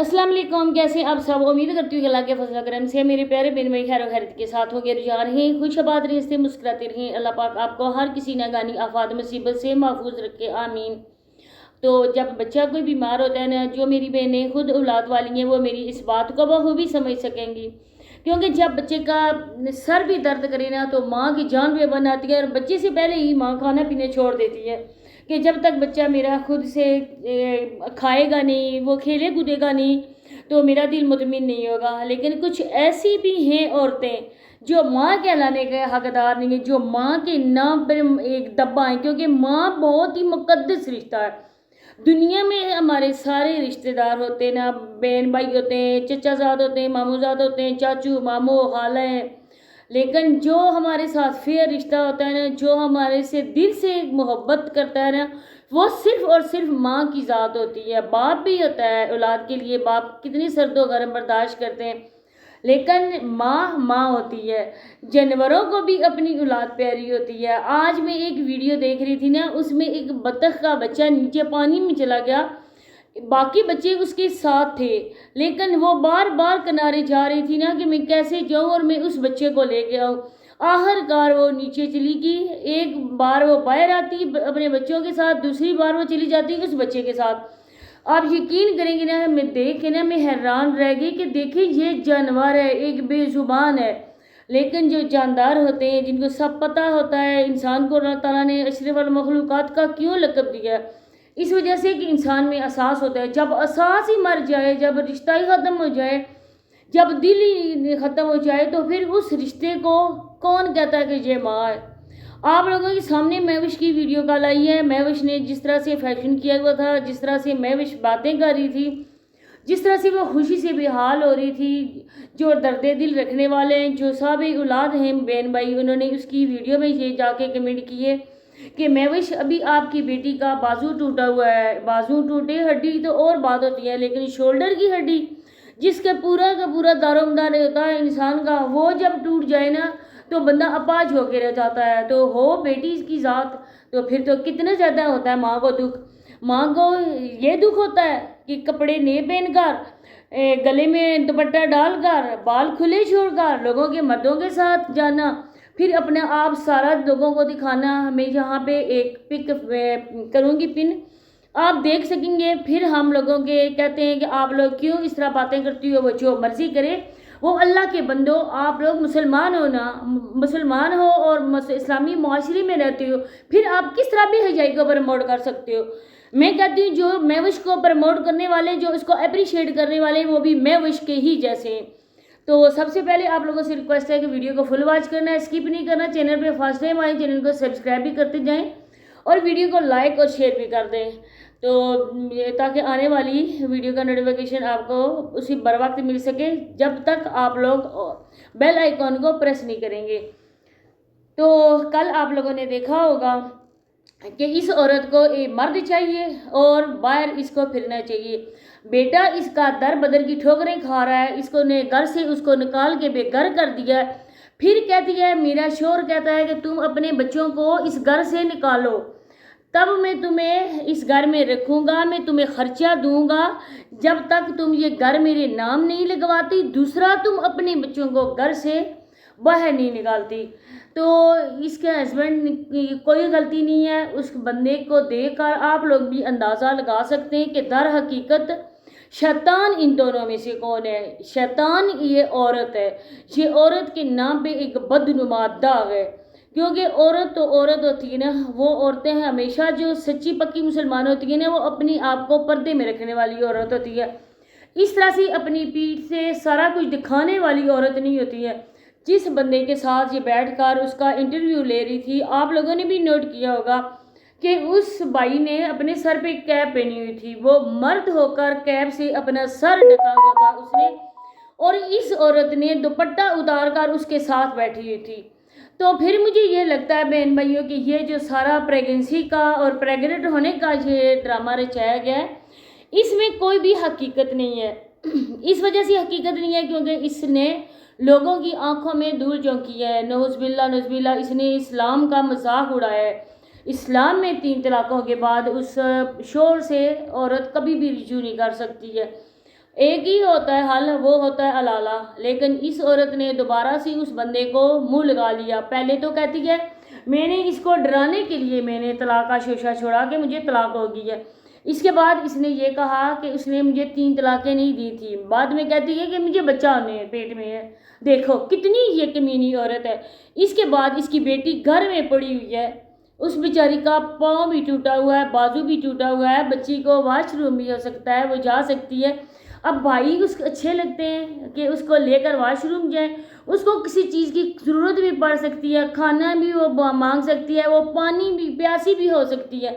अस्सलाम वालेकुम, कैसे आप सब। उम्मीद करती हूँ कि अल्लाह के फजल करम से मेरे प्यारे बहन भाई खैर खैरियत के साथ होंगे, रुझान रहें, खुशबाद रहें, से मुस्कुराते रहें। अल्लाह पाक आपको हर किसी नागानी आफात मुसीबत से महफूज रखे, आमीन। तो जब बच्चा कोई बीमार होता है ना, जो मेरी बहनें खुद औलाद वाली हैं वो मेरी इस बात को बखूबी समझ सकेंगी, क्योंकि जब बच्चे का सर भी दर्द करे ना तो माँ की जान भी बन आती है और बच्चे से पहले ही माँ खाना पीने छोड़ देती है कि जब तक बच्चा मेरा खुद से खाएगा नहीं, वो खेले कूदेगा नहीं, तो मेरा दिल मुतमिन नहीं होगा। लेकिन कुछ ऐसी भी हैं औरतें जो माँ कहलाने के हकदार नहीं है, जो माँ के नाम पर एक दब्बा है, क्योंकि माँ बहुत ही मुकद्दस रिश्ता है। दुनिया में हमारे सारे रिश्तेदार होते हैं ना, बहन भाई होते हैं, चचा ज़ाद होते हैं, मामूजाद होते हैं, चाचू मामू खाला हैं, लेकिन जो हमारे साथ फेयर रिश्ता होता है ना, जो हमारे से दिल से मोहब्बत करता है ना, वो सिर्फ और सिर्फ माँ की ज़ात होती है। बाप भी होता है औलाद के लिए, बाप कितनी सर्दो गर्म बर्दाश्त करते हैं, लेकिन माँ माँ होती है। जानवरों को भी अपनी औलाद प्यारी होती है। आज मैं एक वीडियो देख रही थी ना, उसमें एक बतख का बच्चा नीचे पानी में चला गया, बाकी बच्चे उसके साथ थे, लेकिन वो बार बार किनारे जा रही थी ना कि मैं कैसे जाऊं और मैं उस बच्चे को लेके आऊं। आखिरकार वो नीचे चली गई। एक बार वो बाहर आती अपने बच्चों के साथ, दूसरी बार वो चली जाती उस बच्चे के साथ। आप यकीन करेंगे ना, मैं देख के ना मैं हैरान रह गई कि देखिए ये जानवर है, एक बेजुबान है, लेकिन जो जानदार होते हैं, जिनको सब पता होता है इंसान को अल्लाह ताला ने अशरफुल मखलूकात का क्यों लक़ब दिया है, इस वजह से कि इंसान में एहसास होता है। जब एहसास ही मर जाए, जब रिश्ता ही ख़त्म हो जाए, जब दिल ही ख़त्म हो जाए, तो फिर उस रिश्ते को कौन कहता है कि ये माँ है। आप लोगों के सामने महविश की वीडियो कॉल आई है। महविश ने जिस तरह से फैशन किया हुआ था, जिस तरह से महविश बातें कर रही थी, जिस तरह से वो खुशी से बेहाल हो रही थी, जो दर्द दिल रखने वाले हैं, जो सब औलाद हैं बहन भाई, उन्होंने उसकी वीडियो में ये जाके कमेंट किए कि महविश अभी आपकी बेटी का बाजू टूटा हुआ है। बाजू टूटे हड्डी तो और बात होती है, लेकिन शोल्डर की हड्डी जिसका का पूरा दारोमदार होता है इंसान का, वो जब टूट जाए ना तो बंदा अपाज होकर रह जाता है। तो हो बेटी की ज़ात, तो फिर तो कितना ज़्यादा होता है माँ को दुख। माँ को ये दुख होता है कि कपड़े नहीं पहनकर, गले में दुपट्टा डालकर, बाल खुले छोड़कर लोगों के मर्दों के साथ जाना, फिर अपने आप सारा लोगों को दिखाना। मैं यहाँ पे एक पिक करूँगी पिन, आप देख सकेंगे। फिर हम लोगों के कहते हैं कि आप लोग क्यों इस तरह बातें करती हो, वो जो मर्जी करे, वो अल्लाह के बंदो, आप लोग मुसलमान हो ना, मुसलमान हो और इस्लामी माशरे में रहते हो, फिर आप किस तरह भी हजाई को प्रमोट कर सकते हो। मैं कहती हूँ जो महविश को प्रमोट करने वाले, जो इसको अप्रिशिएट करने वाले, वो भी महविश के ही जैसे हैं। तो सबसे पहले आप लोगों से रिक्वेस्ट है कि वीडियो को फुल वॉच करना है, स्किप नहीं करना। चैनल पे फर्स्ट टाइम आए, चैनल को सब्सक्राइब भी करते जाएं और वीडियो को लाइक और शेयर भी कर दें, तो ताकि आने वाली वीडियो का नोटिफिकेशन आपको उसी बर वक्त मिल सके, जब तक आप लोग बेल आइकॉन को प्रेस नहीं करेंगे। तो कल आप लोगों ने देखा होगा कि इस औरत को एक मर्द चाहिए और बाहर इसको फिरना चाहिए। बेटा इसका दर बदर की ठोकरें खा रहा है, इसको ने घर से उसको निकाल के बेघर कर दिया। फिर कहती है, मेरा शोहर कहता है कि तुम अपने बच्चों को इस घर से निकालो, तब मैं तुम्हें इस घर में रखूँगा, मैं तुम्हें खर्चा दूंगा, जब तक तुम ये घर मेरे नाम नहीं लगवाती, दूसरा तुम अपने बच्चों को घर से बाहर नहीं निकालती। तो इसके हस्बैंड की कोई गलती नहीं है। उस बंदे को देखकर आप लोग भी अंदाज़ा लगा सकते हैं कि दर हकीकत शैतान इन दोनों में से कौन है। शैतान ये औरत है। ये औरत के नाम पे एक बदनुमा दाग है, क्योंकि औरत तो औरत होती है ना, वो औरतें हैं हमेशा जो सच्ची पक्की मुसलमान होती है ना, वो अपनी आप को पर्दे में रखने वाली औरत होती है। इस तरह से अपनी पीठ से सारा कुछ दिखाने वाली औरत नहीं होती है। जिस बंदे के साथ ये बैठकर उसका इंटरव्यू ले रही थी, आप लोगों ने भी नोट किया होगा कि उस भाई ने अपने सर पे कैप पहनी हुई थी, वो मर्द होकर कैप से अपना सर ढका हुआ था उसने, और इस औरत ने दुपट्टा उतार कर उसके साथ बैठी हुई थी। तो फिर मुझे ये लगता है बहन भाइयों कि ये जो सारा प्रेगनेंसी का और प्रेग्नेंट होने का ये ड्रामा रचाया गया है, इसमें कोई भी हकीकत नहीं है। इस वजह से हकीकत नहीं है क्योंकि इसने लोगों की आंखों में धूल झोंकी है। नौज़ुबिल्लाह, इसने इस्लाम का मजाक उड़ाया है। इस्लाम में 3 तलाक़ों के बाद उस शोहर से औरत कभी भी रिजू नहीं कर सकती है। ایک ہی ہوتا ہے حل، وہ ہوتا ہے علالہ، لیکن اس عورت نے دوبارہ سے اس بندے کو منہ لگا لیا۔ پہلے تو کہتی ہے میں نے اس کو ڈرانے کے لیے میں نے طلاق کا شوشہ چھوڑا کہ مجھے طلاق ہو گئی ہے۔ اس کے بعد اس نے یہ کہا کہ اس نے مجھے 3 طلاقیں نہیں دی تھی، بعد میں کہتی ہے کہ مجھے بچہ ہونے پیٹ میں ہے۔ دیکھو کتنی یہ کمینی عورت ہے۔ اس کے بعد اس کی بیٹی گھر میں پڑی ہوئی ہے، اس بیچاری کا پاؤں بھی ٹوٹا ہوا ہے، بازو بھی ٹوٹا ہوا ہے، بچی کو واش روم بھی ہو سکتا ہے، وہ جا سکتی ہے۔ اب بھائی اس کو اچھے لگتے ہیں کہ اس کو لے کر واش روم جائیں، اس کو کسی چیز کی ضرورت بھی پڑ سکتی ہے، کھانا بھی وہ مانگ سکتی ہے، وہ پانی بھی پیاسی بھی ہو سکتی ہے۔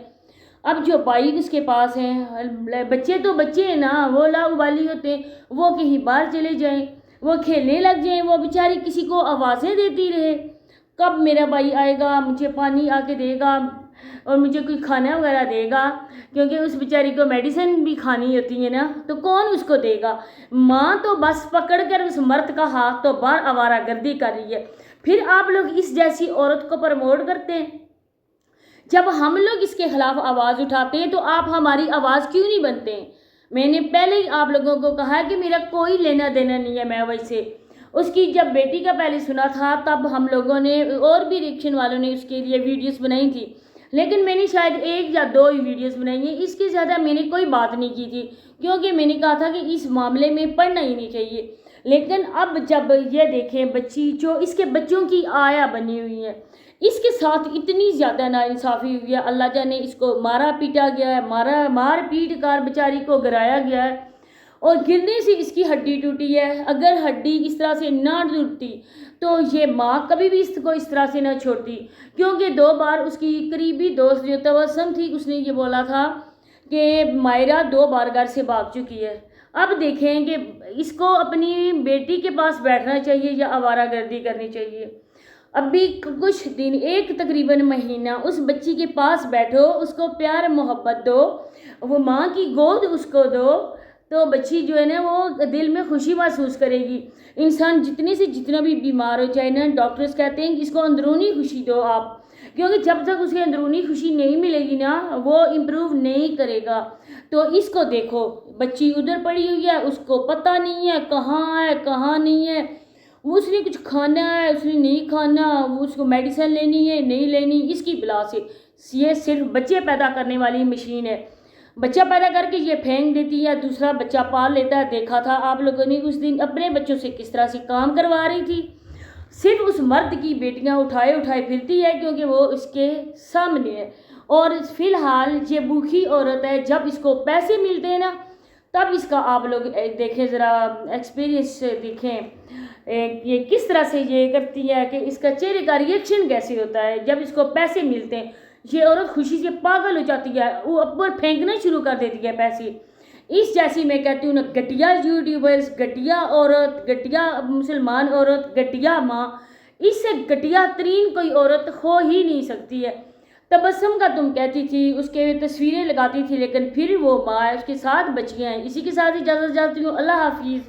اب جو بھائی اس کے پاس ہیں، بچے تو بچے ہیں نا، وہ لاوالی ہوتے ہیں، وہ کہیں باہر چلے جائیں، وہ کھیلنے لگ جائیں، وہ بیچاری کسی کو آوازیں دیتی رہے کب میرا بھائی آئے گا، مجھے پانی آ کے دے گا اور مجھے کوئی کھانا وغیرہ دے گا، کیونکہ اس بیچاری کو میڈیسن بھی کھانی ہوتی ہے نا، تو کون اس کو دے گا؟ ماں تو بس پکڑ کر اس مرد کا ہاتھ تو باہر آوارہ گردی کر رہی ہے۔ پھر آپ لوگ اس جیسی عورت کو پروموٹ کرتے ہیں۔ جب ہم لوگ اس کے خلاف آواز اٹھاتے ہیں تو آپ ہماری آواز کیوں نہیں بنتے ہیں؟ میں نے پہلے ہی آپ لوگوں کو کہا ہے کہ میرا کوئی لینا دینا نہیں ہے میں ویسے۔ اس کی جب بیٹی کا پہلے سنا تھا تب ہم لوگوں نے اور بھی ریئیکشن والوں نے اس کے لیے ویڈیوز بنائی تھی، لیکن میں نے شاید 1 یا 2 ہی ویڈیوز بنائی ہیں، اس کے زیادہ میں نے کوئی بات نہیں کی تھی، کیونکہ میں نے کہا تھا کہ اس معاملے میں پڑھنا ہی نہیں چاہیے۔ لیکن اب جب یہ دیکھیں بچی جو اس کے بچوں کی آیا بنی ہوئی ہے، اس کے ساتھ اتنی زیادہ ناانصافی ہوئی ہے، اللہ جانے اس کو مارا پیٹا گیا ہے، مار پیٹ کر بیچاری کو گرایا گیا ہے، اور گرنے سے اس کی ہڈی ٹوٹی ہے۔ اگر ہڈی اس طرح سے نہ ٹوٹتی تو یہ ماں کبھی بھی اس کو اس طرح سے نہ چھوڑتی، کیونکہ 2 بار اس کی قریبی دوست جو توسم تھی اس نے یہ بولا تھا کہ مائرہ 2 بار گھر سے بھاگ چکی ہے۔ اب دیکھیں کہ اس کو اپنی بیٹی کے پاس بیٹھنا چاہیے یا آوارہ گردی کرنی چاہیے۔ اب بھی کچھ دن، ایک تقریباً مہینہ اس بچی کے پاس بیٹھو، اس کو پیار محبت دو، وہ ماں کی گود اس کو دو، تو بچی جو ہے نا وہ دل میں خوشی محسوس کرے گی۔ انسان جتنے سے جتنا بھی بیمار ہو جائے نا، ڈاکٹرز کہتے ہیں کہ اس کو اندرونی خوشی دو آپ، کیونکہ جب تک اسے اندرونی خوشی نہیں ملے گی نا وہ امپروو نہیں کرے گا۔ تو اس کو دیکھو بچی ادھر پڑی ہوئی ہے، اس کو پتہ نہیں ہے کہاں نہیں ہے، اس نے کچھ کھانا ہے اس نے نہیں کھانا، اس کو میڈیسن لینی ہے نہیں لینی، اس کی بلا سے یہ صرف بچے پیدا کرنے والی مشین ہے۔ بچہ پیدا کر کے یہ پھینک دیتی ہے، دوسرا بچہ پال لیتا ہے۔ دیکھا تھا آپ لوگوں نے اس دن اپنے بچوں سے کس طرح سے کام کروا رہی تھی، صرف اس مرد کی بیٹیاں اٹھائے پھرتی ہے کیونکہ وہ اس کے سامنے ہے۔ اور فی الحال یہ بھوکی عورت ہے، جب اس کو پیسے ملتے ہیں نا تب اس کا آپ لوگ دیکھیں، ذرا ایکسپیرینس دیکھیں یہ کس طرح سے یہ کرتی ہے کہ اس کا چہرے کا ریئیکشن کیسے ہوتا ہے جب اس کو پیسے ملتے ہیں۔ یہ عورت خوشی سے پاگل ہو جاتی ہے، وہ اوپر پھینکنا شروع کر دیتی ہے پیسے۔ اس جیسی میں کہتی ہوں نا گھٹیا یوٹیوبرز، گھٹیا عورت، گھٹیا مسلمان عورت، گھٹیا ماں، اس سے گھٹیا ترین کوئی عورت ہو ہی نہیں سکتی ہے۔ تبسم کا تم کہتی تھی، اس کے تصویریں لگاتی تھی، لیکن پھر وہ ماں ہے، اس کے ساتھ بچیاں ہیں۔ اسی کے ساتھ اجازت چاہتی ہوں، اللہ حافظ۔